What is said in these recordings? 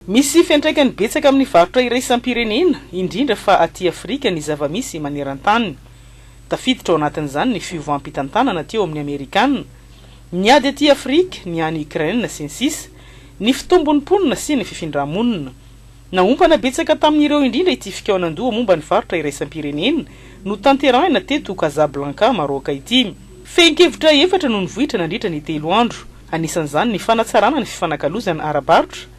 Misy fiantraikany betsaka amin'ny varotra iraisam-pirenena, indrindra fa aty Afrika ny zava-misy maneran-tany. Tafiditra ao anatin'izany ny fiovaam-pitantanana teo amin'ny Amerikanina, ny ady aty Afrika, ny any Ukraine sy ny sisa, ny fitombon'ny mponina sy ny fifindra-monina. Naompana betsaka tamin'ireo indrindra ity fikaonandoha momba ny varotra iraisam-pirenena no tanterahina teto Casablanca, Maroka ity. Fehinkevitra efatra no nivohitra nandritra ny 3 andro. Anisan'izany ny fanatsarana ny fifanakalozana ara-barotra,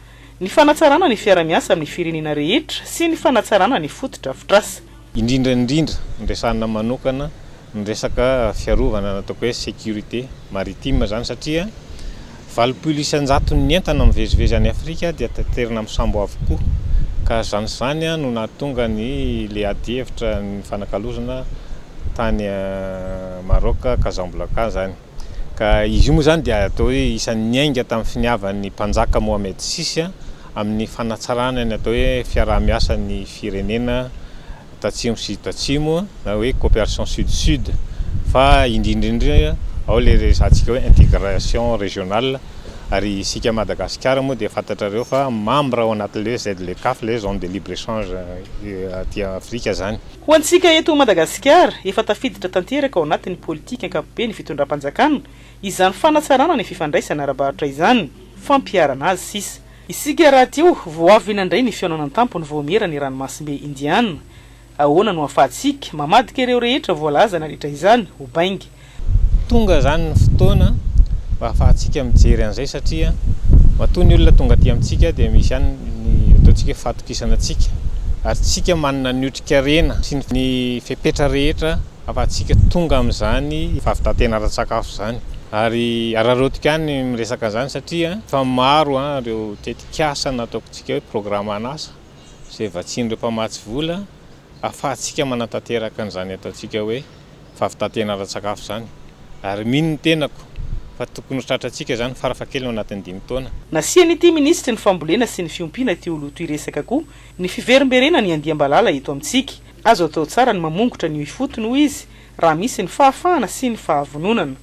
ny fanatsarana ny fiara-miasa amin'ny firenena rehetra sy ny fanatsarana ny fotodrafitrasa. Indrindra ndresana manokana ny resaka fiarovana nataoko hoe sécurité maritime zany satria 700 ny entana mivezivezy any Afrika dia taterina amin'ny sambo avokoa. Ka zany no nahatonga ny le ady hevitra ny fanakalozana tany Maroka, Casablanca zany. Ka izy io moa zany dia atao hoe isan'ny ainga tamin'ny finiavan'ny mpanjaka Mohamed VI amin'ny fanatsarana ny atao hoe fiaraha-miasa ny firenena tatsimo sy tatsimo na hoe coopération sud-sud fa indrindra ao le resantsika hoe intégration régionale ary isika Madagascar moa dia fantatrareo fa membre ao anatin'le ZLECAf le zone de libre-échange aty Afrika zany. Ho antsika eto Madagascar efa tafiditra tanteraka ao anatin'ny politika ankapobeny fitondram-panjakana izany fanatsarana ny fifandraisana ara-barotra izany, fampiarana azy sisa. Isika raha teo voavy nandray ny fionana tampony voamera ny ranomasimbe Indiana. Ahoana no ahafahantsika mamadika ireo rehetra voalaza nandritra izany ho baingy. Tonga zany ny fotoana ahafahantsika mijery an'izay satria matoa ny olona tonga aty amintsika dia misy ihany ny ataontsika fatokisana antsika ary tsika manana ny otrika rena sy ny fepetra rehetra ahafahantsika tonga amin'izany fahavitatena ara-tsakafo zany. Ary ararotika any miresaka zany satria fa maro ireo tetikasa nataokontsika hoe programme anasa izay vatsin'ireo mpamatsy vola ahafahantsika manatanteraka an'izany ataontsika hoe fahavitatena ara-tsakafo zany. Ary mino ny tenako fa tokony ho tratrantsika zany farafahakeliny ao anatin'ny 5 taona. Nasiany ity ministry ny fambolena sy ny fiompiana teo loto iresaka koa ny fiverimberena ny andiam-balala eto amintsika. Azo atao tsara ny mamongotra ny ifotony hoy izy raha misy ny fahafahana sy ny fahavononana.